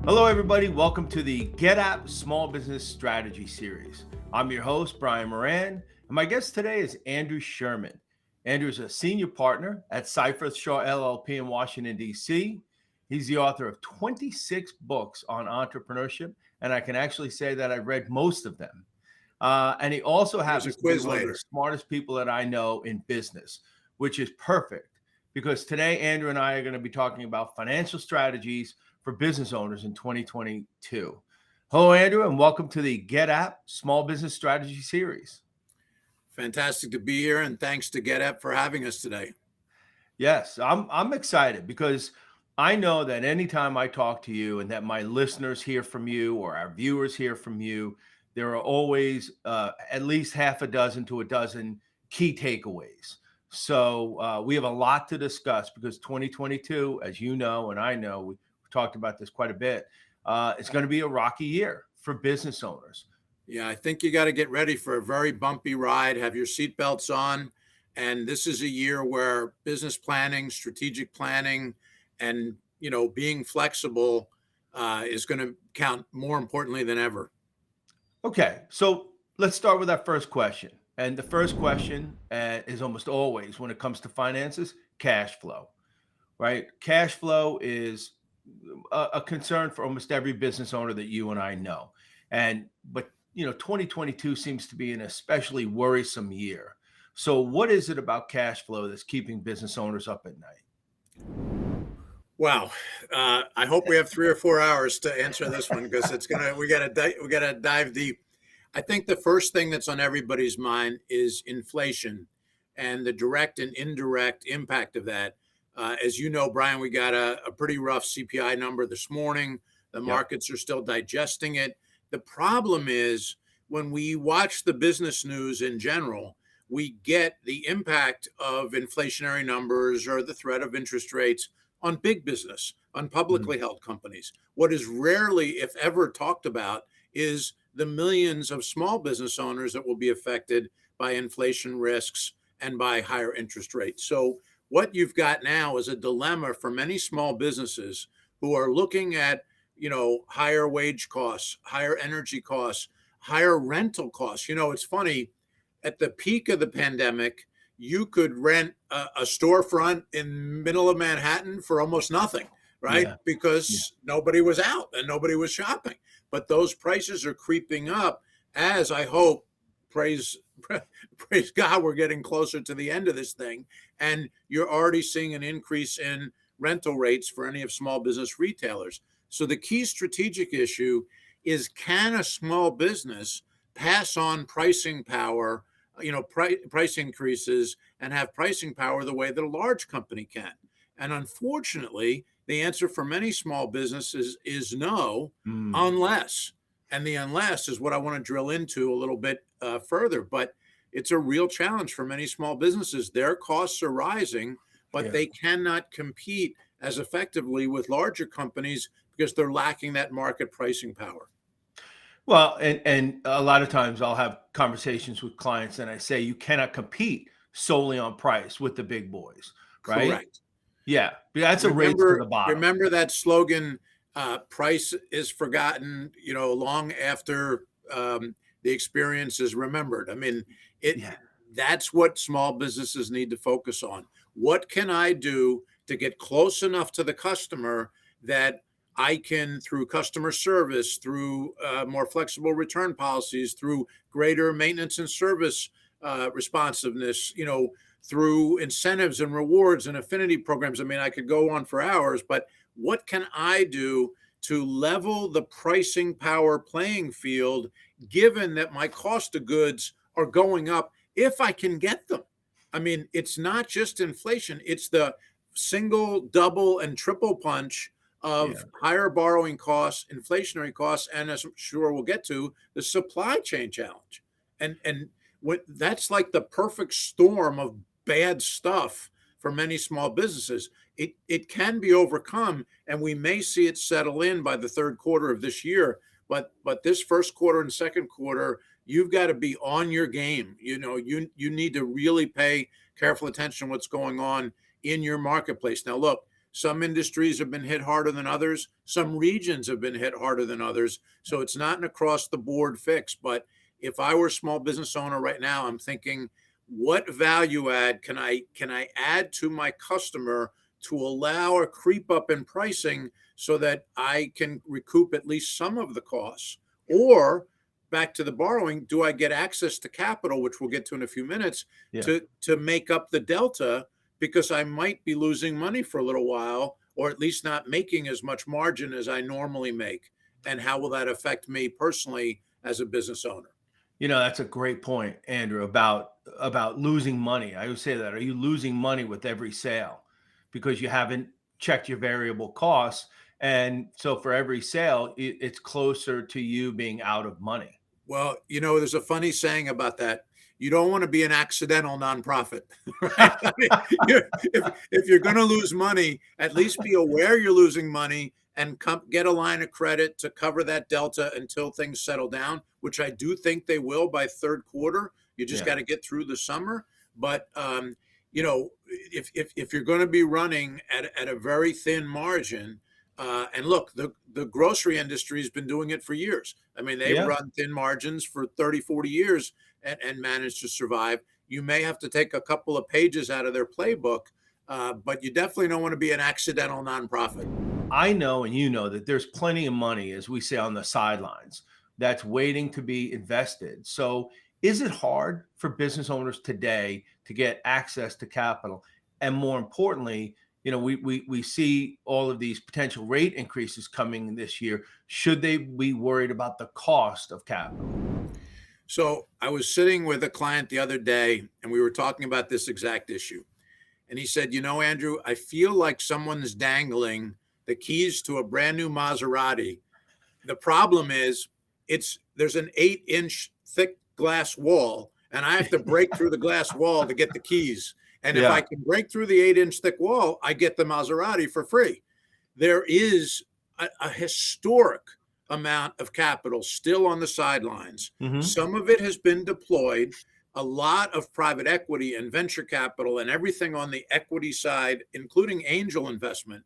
Hello, everybody. Welcome to the Get App Small Business Strategy Series. I'm your host, Brian Moran, and my guest today is Andrew Sherman. Andrew is a senior partner at Cypress Shaw LLP in Washington, D.C. He's the author of 26 books on entrepreneurship, and I can actually say that I've read most of them. And he also There's a happens to be quiz one of the later. smartest people that I know in business, which is perfect because today Andrew and I are going to be talking about financial strategies for business owners in 2022. Hello, Andrew, and welcome to the Get App Small Business Strategy Series. Fantastic to be here, and thanks to GetApp for having us today. Yes, I'm excited because I know that anytime I talk to you and that my listeners hear from you or our viewers hear from you, there are always at least half a dozen to a dozen key takeaways. So we have a lot to discuss because 2022, as you know, and I know, we talked about this quite a bit. It's going to be a rocky year for business owners. Yeah, I think you got to get ready for a very bumpy ride. Have your seatbelts on. And this is a year where business planning, strategic planning, and being flexible is going to count more importantly than ever. Okay, so let's start with our first question. And the first question is almost always when it comes to finances, cash flow, right? Cash flow is a concern for almost every business owner that you and I know. But 2022 seems to be an especially worrisome year. So what is it about cash flow that's keeping business owners up at night? Wow, I hope we have 3 or 4 hours to answer this one because we gotta dive deep. I think the first thing that's on everybody's mind is inflation and the direct and indirect impact of that. As you know, Brian, we got a pretty rough CPI number this morning. The Yep. markets are still digesting it. The problem is when we watch the business news in general, we get the impact of inflationary numbers or the threat of interest rates on big business, on Mhm. publicly held companies. What is rarely, if ever, talked about is the millions of small business owners that will be affected by inflation risks and by higher interest rates. So, what you've got now is a dilemma for many small businesses who are looking at, higher wage costs, higher energy costs, higher rental costs. It's funny, at the peak of the pandemic, you could rent a storefront in middle of Manhattan for almost nothing, right? Yeah. Yeah. Because nobody was out and nobody was shopping. But those prices are creeping up as I hope, praise praise God, we're getting closer to the end of this thing. And you're already seeing an increase in rental rates for any of small business retailers. So the key strategic issue is, can a small business pass on pricing power, price increases, and have pricing power the way that a large company can? And unfortunately, the answer for many small businesses is no, Mm. unless. And the unless is what I want to drill into a little bit further. But it's a real challenge for many small businesses. Their costs are rising, but Yeah. they cannot compete as effectively with larger companies because they're lacking that market pricing power. Well, and a lot of times I'll have conversations with clients and I say you cannot compete solely on price with the big boys, right? Correct. Yeah, that's a race to Remember, the bottom. remember that slogan, price is forgotten, long after the experience is remembered. I mean, it Yeah. that's what small businesses need to focus on. What can I do to get close enough to the customer that I can, through customer service, through more flexible return policies, through greater maintenance and service responsiveness, through incentives and rewards and affinity programs. I mean, I could go on for hours, but what can I do to level the pricing power playing field, given that my cost of goods are going up if I can get them? I mean, it's not just inflation, it's the single, double, and triple punch Yeah. of higher borrowing costs, inflationary costs, and as I'm sure we'll get to, the supply chain challenge. And what that's like the perfect storm of bad stuff for many small businesses. It can be overcome, and we may see it settle in by the third quarter of this year. But this first quarter and second quarter, you've got to be on your game. You need to really pay careful attention to what's going on in your marketplace. Now, look, Some industries have been hit harder than others. Some regions have been hit harder than others. So it's not an across the board fix. But if I were a small business owner right now, I'm thinking, what value add can I add to my customer to allow a creep up in pricing so that I can recoup at least some of the costs? Or back to the borrowing, do I get access to capital, which we'll get to in a few minutes, Yeah. to make up the delta, because I might be losing money for a little while, or at least not making as much margin as I normally make? And how will that affect me personally as a business owner? That's a great point, Andrew, about losing money. I would say that. Are you losing money with every sale because you haven't checked your variable costs? And so for every sale, it's closer to you being out of money. Well, there's a funny saying about that. You don't want to be an accidental nonprofit, right? I mean, if you're going to lose money, at least be aware you're losing money and get a line of credit to cover that delta until things settle down, which I do think they will by third quarter. You just Yeah. got to get through the summer. But if you're going to be running at a very thin margin, and look, the grocery industry has been doing it for years. I mean, they've Yeah. run thin margins for 30, 40 years and managed to survive. You may have to take a couple of pages out of their playbook, but you definitely don't want to be an accidental nonprofit. I know, and that there's plenty of money, as we say, on the sidelines that's waiting to be invested. So, is it hard for business owners today to get access to capital? And more importantly, we see all of these potential rate increases coming this year. Should they be worried about the cost of capital? So I was sitting with a client the other day and we were talking about this exact issue. And he said, Andrew, I feel like someone's dangling the keys to a brand new Maserati. The problem is there's an 8-inch thick glass wall, and I have to break through the glass wall to get the keys. And if I Yeah. can break through the 8-inch thick wall, I get the Maserati for free. There is a historic amount of capital still on the sidelines. Hmm. Some of it has been deployed. A lot of private equity and venture capital and everything on the equity side, including angel investment,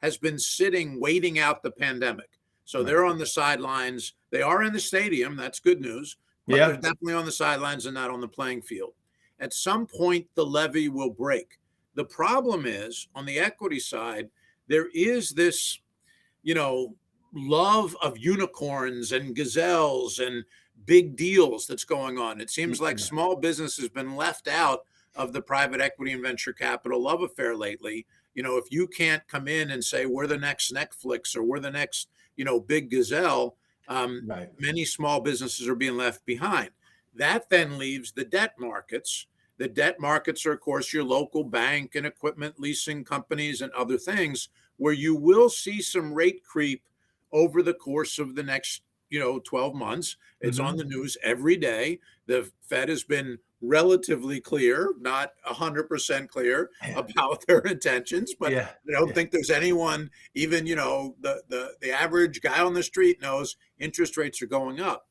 has been sitting waiting out the pandemic. So Right. they're on the sidelines. They are in the stadium. That's good news. But they're Yeah. definitely on the sidelines and not on the playing field. At some point, the levee will break. The problem is on the equity side, there is this, love of unicorns and gazelles and big deals that's going on. It seems like Yeah. small business has been left out of the private equity and venture capital love affair lately. If you can't come in and say we're the next Netflix or we're the next, big gazelle, Right. many small businesses are being left behind. That then leaves the debt markets. The debt markets are, of course, your local bank and equipment leasing companies and other things where you will see some rate creep over the course of the next 12 months. It's on Hmm. the news every day. The Fed has been relatively clear, not 100% clear Yeah. about their intentions, but Yeah. I don't Yeah. think there's anyone, even the average guy on the street knows interest rates are going up.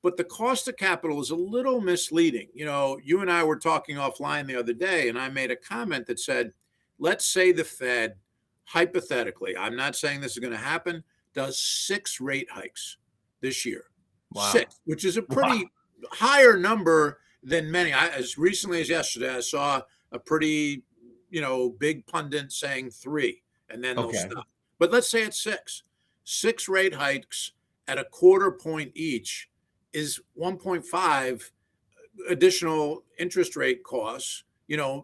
But the cost of capital is a little misleading. You and I were talking offline the other day, and I made a comment that said, let's say the Fed, hypothetically, I'm not saying this is going to happen, does 6 rate hikes this year. Wow. 6, which is a Wow. pretty higher number than many. As recently as yesterday, I saw a pretty, big pundit saying 3, and then they'll Okay. stop. But let's say it's 6. 6 rate hikes at a quarter point each is 1.5 additional interest rate costs,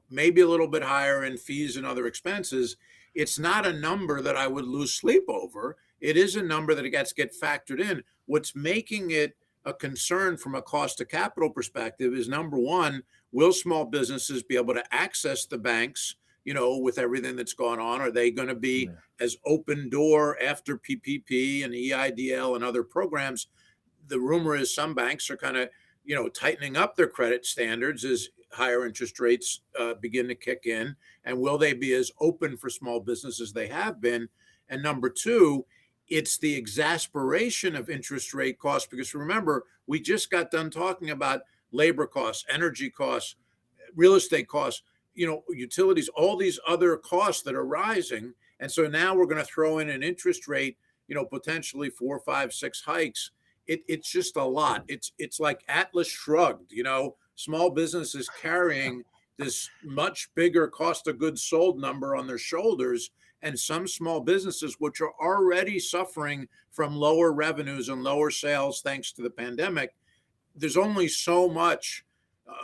maybe a little bit higher in fees and other expenses. It's not a number that I would lose sleep over. It is a number that gets factored in. What's making it a concern from a cost of capital perspective is, number one, will small businesses be able to access the banks, with everything that's going on? Are they going to be Yeah. as open door after PPP and EIDL and other programs? The rumor is some banks are kind of, tightening up their credit standards as higher interest rates begin to kick in. And will they be as open for small business as they have been? And number two, it's the exasperation of interest rate costs. Because remember, we just got done talking about labor costs, energy costs, real estate costs, utilities, all these other costs that are rising. And so now we're going to throw in an interest rate, potentially 4, 5, 6 hikes. It's just a lot. It's like Atlas shrugged, small businesses carrying this much bigger cost of goods sold number on their shoulders. And some small businesses, which are already suffering from lower revenues and lower sales thanks to the pandemic, there's only so much,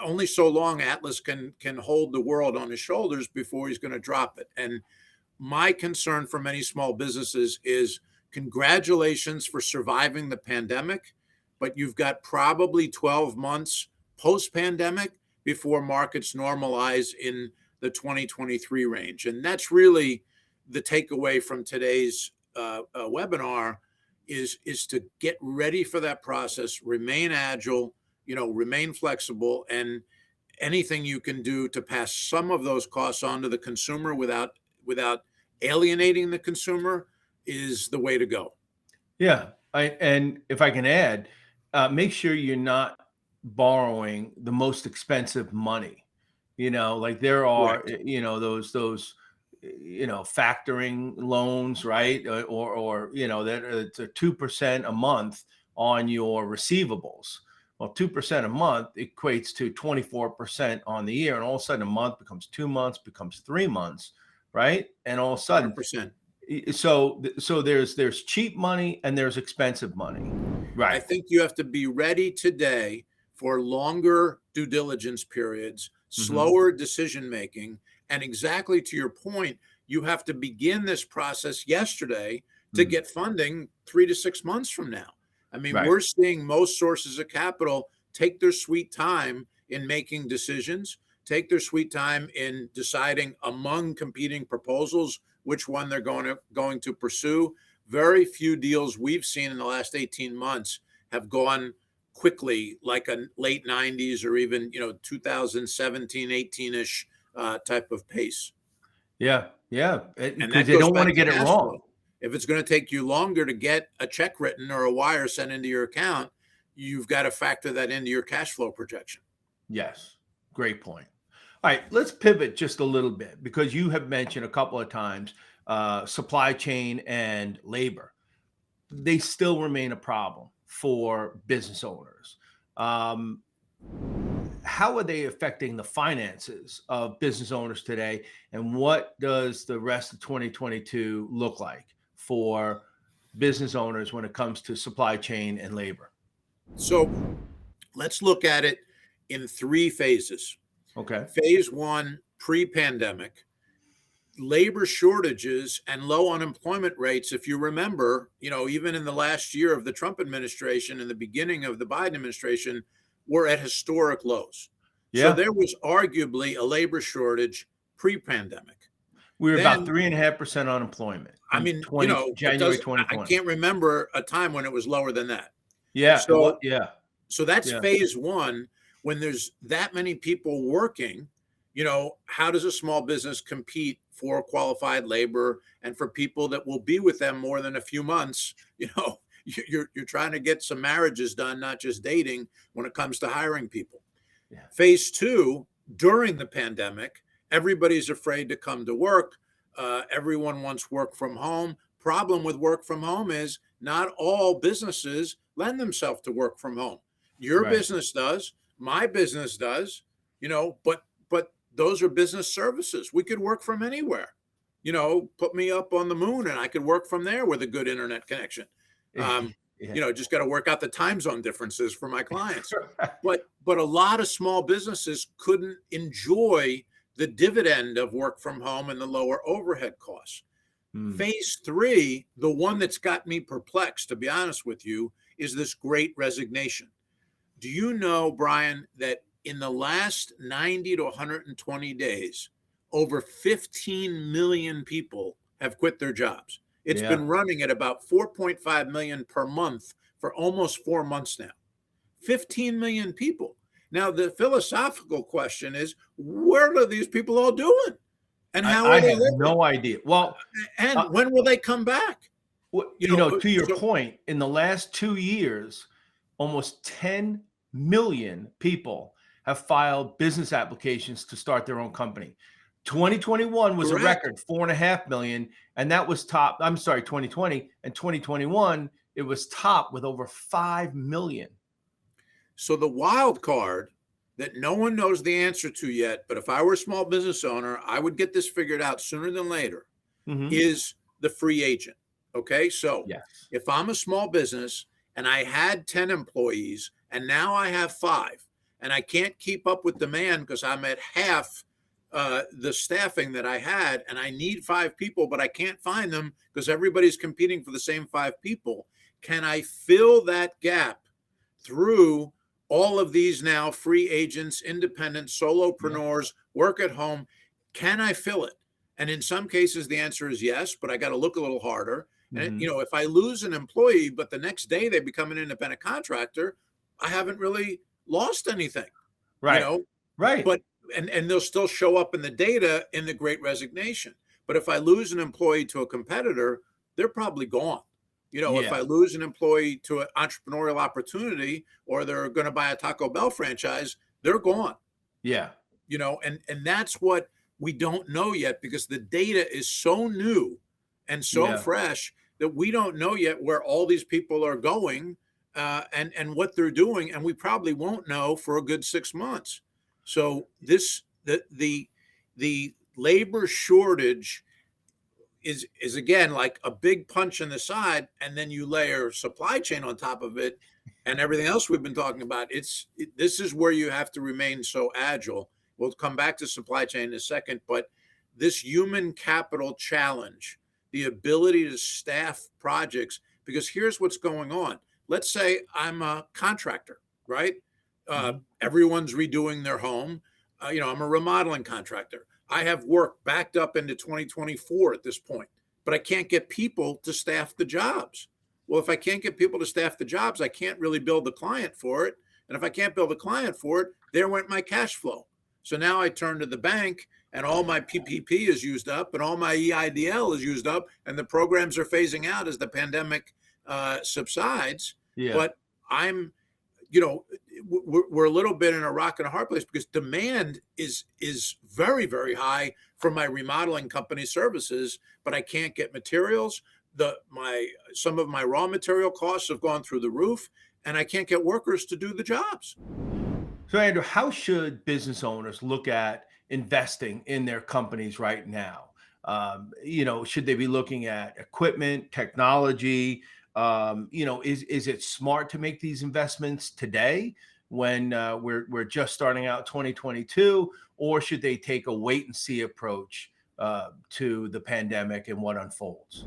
only so long Atlas can hold the world on his shoulders before he's going to drop it. And my concern for many small businesses is congratulations for surviving the pandemic, but you've got probably 12 months post-pandemic before markets normalize in the 2023 range. And that's really the takeaway from today's webinar is to get ready for that process, remain agile, remain flexible, and anything you can do to pass some of those costs on to the consumer without alienating the consumer is the way to go. Yeah. And if I can add, make sure you're not borrowing the most expensive money. Like there are, Correct. those factoring loans, right? Or that it's a 2% a month on your receivables. Well, 2% a month equates to 24% on the year. And all of a sudden a month becomes 2 months, becomes 3 months, right? And all of a sudden, 100%. so there's cheap money and there's expensive money. Right. I think you have to be ready today for longer due diligence periods, slower decision making, and exactly to your point, you have to begin this process yesterday to get funding 3 to 6 months from now. I mean, Right. we're seeing most sources of capital take their sweet time in making decisions, take their sweet time in deciding among competing proposals which one they're going to pursue. Very few deals we've seen in the last 18 months have gone quickly, like a late 90s or even 2017, 18-ish type of pace. Yeah. And Because that they goes don't want back to to get it cash wrong. flow. If it's going to take you longer to get a check written or a wire sent into your account, you've got to factor that into your cash flow projection. Yes. Great point. All right, let's pivot just a little bit because you have mentioned a couple of times supply chain and labor. They still remain a problem for business owners. How are they affecting the finances of business owners today? And what does the rest of 2022 look like for business owners when it comes to supply chain and labor? So let's look at it in 3 phases. Okay. Phase 1, pre-pandemic, labor shortages and low unemployment rates. If you remember, even in the last year of the Trump administration and the beginning of the Biden administration, were at historic lows. So Yeah. there was arguably a labor shortage pre-pandemic. We were Then, about 3.5% unemployment I in mean, January I 2020. can't remember a time when it was lower than that. Yeah. So, Yeah. so that's Yeah. phase 1. When there's that many people working, how does a small business compete for qualified labor and for people that will be with them more than a few months? You're trying to get some marriages done, not just dating, when it comes to hiring people. Yeah. Phase 2, during the pandemic, everybody's afraid to come to work. Everyone wants work from home. Problem with work from home is not all businesses lend themselves to work from home. Your Right. business does, my business does, but those are business services. We could work from anywhere. Put me up on the moon and I could work from there with a good internet connection. Yeah. Just got to work out the time zone differences for my clients. But a lot of small businesses couldn't enjoy the dividend of work from home and the lower overhead costs. Phase 3, the one that's got me perplexed, to be honest with you, is this great resignation. Do you know, Brian, that in the last 90 to 120 days, over 15 million people have quit their jobs? It's been running at about 4.5 million per month for almost 4 months now. 15 million people. Now, the philosophical question is, what are these people all doing? And how I are they have living? no idea. Well, And when will they come back? to your so- point, in the last 2 years, almost 10 million people have filed business applications to start their own company. 2021 was a Correct. record 4.5 million, and that was top. I'm sorry, 2020 and 2021, it was top with over 5 million. So the wild card that no one knows the answer to yet, but if I were a small business owner, I would get this figured out sooner than later, Mhm. is the free agent. Okay. So Yes. if I'm a small business and I had 10 employees and now I have five and I can't keep up with demand because I'm at half the staffing that I had and I need five people, but I can't find them because everybody's competing for the same five people, can I fill that gap through all of these now free agents, independent, Yeah. solopreneurs, work at home? Can I fill it? And in some cases, the answer is yes, but I got to look a little harder. And Mhm. if I lose an employee, but the next day they become an independent contractor, I haven't really lost anything, you Right. know. Right. But and they'll still show up in the data in the Great Resignation. But if I lose an employee to a competitor, they're probably gone. If Yeah. I lose an employee to an entrepreneurial opportunity or they're going to buy a Taco Bell franchise, they're gone. Yeah. And that's what we don't know yet because the data is so new and so Yeah. fresh that we don't know yet where all these people are going and what they're doing, and we probably won't know for a good 6 months. So the labor shortage is again like a big punch in the side, and then you layer supply chain on top of it and everything else we've been talking about. This is where you have to remain so agile. We'll come back to supply chain in a second, but this human capital challenge, the ability to staff projects, because here's what's going on. Let's say I'm a contractor, right? Mhm. Everyone's redoing their home. I'm a remodeling contractor. I have work backed up into 2024 at this point, but I can't get people to staff the jobs. Well, if I can't get people to staff the jobs, I can't really build the client for it. And if I can't build a client for it, there went my cash flow. So now I turn to the bank and all my PPP is used up and all my EIDL is used up and the programs are phasing out as the pandemic subsides. Yeah. But I'm you know we're a little bit in a rock and a hard place because demand is very, very high for my remodeling company services, but I can't get materials. Some of my raw material costs have gone through the roof, and I can't get workers to do the jobs. So, Andrew, how should business owners look at investing in their companies right now? Should they be looking at equipment, technology? Is it smart to make these investments today when we're just starting out 2022, or should they take a wait and see approach to the pandemic and what unfolds?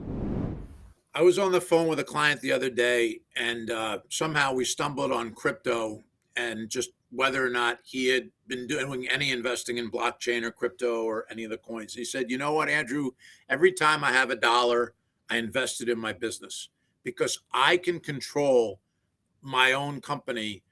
I was on the phone with a client the other day, and somehow we stumbled on crypto and just whether or not he had been doing any investing in blockchain or crypto or any of the coins. He said, "You know what, Andrew? Every time I have a dollar, I invest it in my business because I can control my own company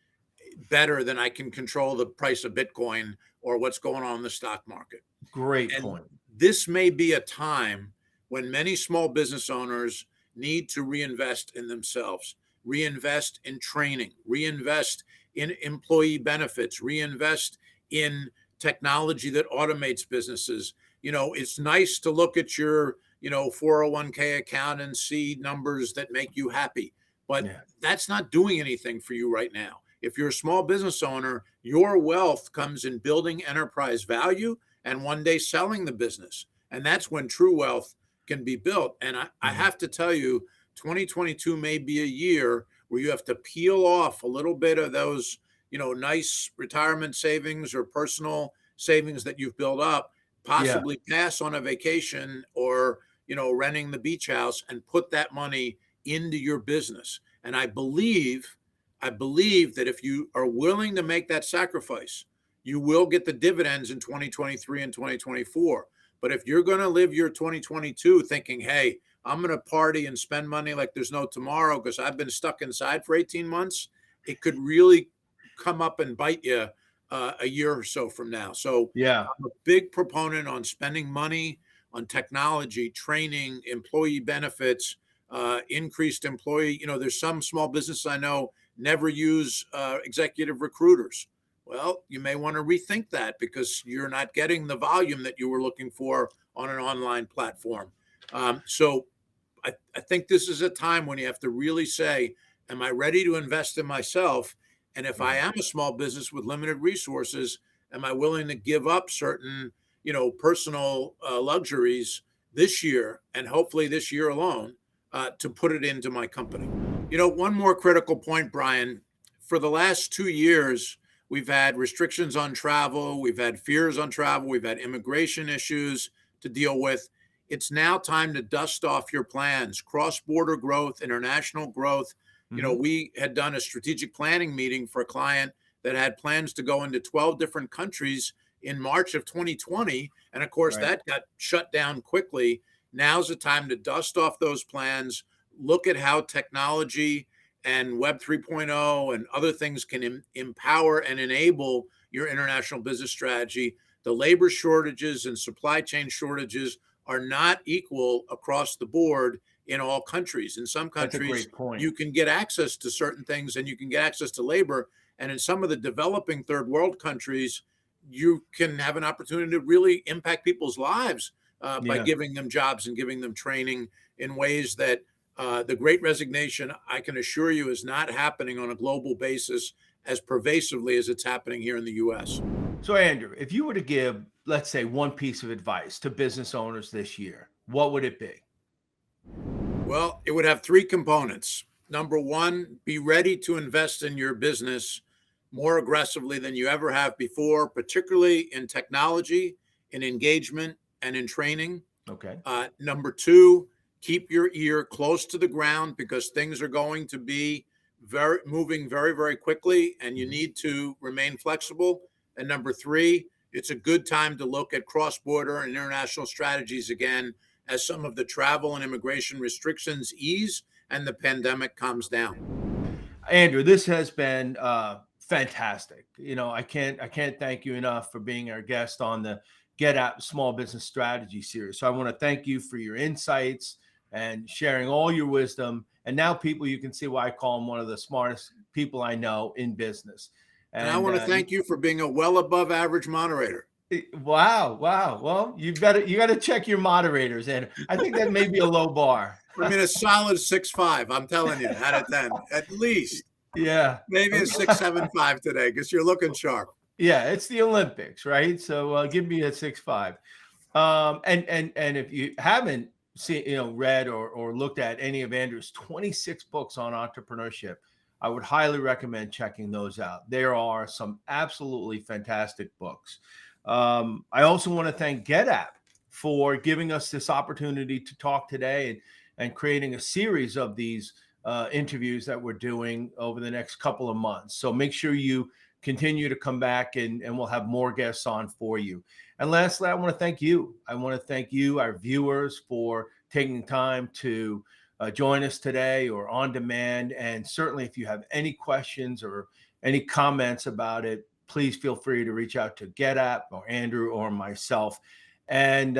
better than I can control the price of Bitcoin or what's going on in the stock market." Great And point. this may be a time when many small business owners need to reinvest in themselves, reinvest in training, reinvest in employee benefits, reinvest in technology that automates businesses. It's nice to look at your 401k account and see numbers that make you happy, but Yeah. that's not doing anything for you right now. If you're a small business owner, your wealth comes in building enterprise value and one day selling the business. And that's when true wealth can be built. And I Mhm. have to tell you, 2022 may be a year where you have to peel off a little bit of those, nice retirement savings or personal savings that you've built up, Yeah. possibly pass on a vacation or, renting the beach house and put that money into your business. And I believe that if you are willing to make that sacrifice, you will get the dividends in 2023 and 2024. But if you're going to live your 2022 thinking, hey, I'm going to party and spend money like there's no tomorrow because I've been stuck inside for 18 months, it could really come up and bite you a year or so from now. So Yeah. I'm a big proponent on spending money on technology, training, employee benefits, increased employee. There's some small businesses I know never use executive recruiters. well, you may want to rethink that because you're not getting the volume that you were looking for on an online platform. So I think this is a time when you have to really say, am I ready to invest in myself? And if I am a small business with limited resources, am I willing to give up certain, personal luxuries this year and hopefully this year alone to put it into my company? One more critical point, Brian. For the last 2 years, we've had restrictions on travel, we've had fears on travel, we've had immigration issues to deal with. It's now time to dust off your plans, cross-border growth, international growth. We had done a strategic planning meeting for a client that had plans to go into 12 different countries in March of 2020. And of course, Right. that got shut down quickly. Now's the time to dust off those plans, look at how technology and Web 3.0 and other things can empower and enable your international business strategy. The labor shortages and supply chain shortages are not equal across the board in all countries. In some That's a countries, great point. you can get access to certain things and you can get access to labor. And in some of the developing third world countries, you can have an opportunity to really impact people's lives by Yeah. giving them jobs and giving them training in ways that the great resignation, I can assure you, is not happening on a global basis as pervasively as it's happening here in the US. So, Andrew, if you were to give, let's say, one piece of advice to business owners this year, what would it be? Well, it would have three components. Number one, be ready to invest in your business more aggressively than you ever have before, particularly in technology, in engagement, and in training. Okay. Number two, keep your ear close to the ground because things are going to be moving very, very quickly, and you need to remain flexible. And number three, it's a good time to look at cross-border and international strategies again as some of the travel and immigration restrictions ease and the pandemic calms down. Andrew, this has been fantastic. I can't thank you enough for being our guest on the Get App Small Business Strategy series. So I want to thank you for your insights and sharing all your wisdom. And now, people, you can see why I call him one of the smartest people I know in business. And I want to thank you for being a well above average moderator. Wow, wow. Well, you got to check your moderators, and I think that may be a low bar. I mean, a solid 6'5", I'm telling you, out of 10, at least. Yeah. Maybe a 6'7" today because you're looking sharp. Yeah, it's the Olympics, right? So give me a 6'5". And if you haven't seen, read or looked at any of Andrew's 26 books on entrepreneurship, I would highly recommend checking those out. There are some absolutely fantastic books. I also want to thank GetApp for giving us this opportunity to talk today and creating a series of these interviews that we're doing over the next couple of months. So make sure you continue to come back and we'll have more guests on for you. And lastly, I want to thank you. I want to thank you, our viewers, for taking time to join us today or on demand. And certainly if you have any questions or any comments about it, please feel free to reach out to GetApp or Andrew or myself. And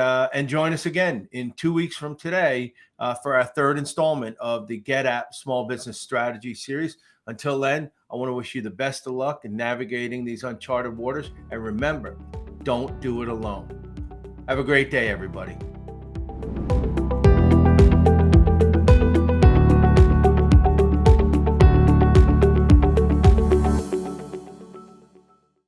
join us again in 2 weeks from today for our third installment of the GetApp Small Business Strategy series. Until then, I want to wish you the best of luck in navigating these uncharted waters. And remember, don't do it alone. Have a great day, everybody.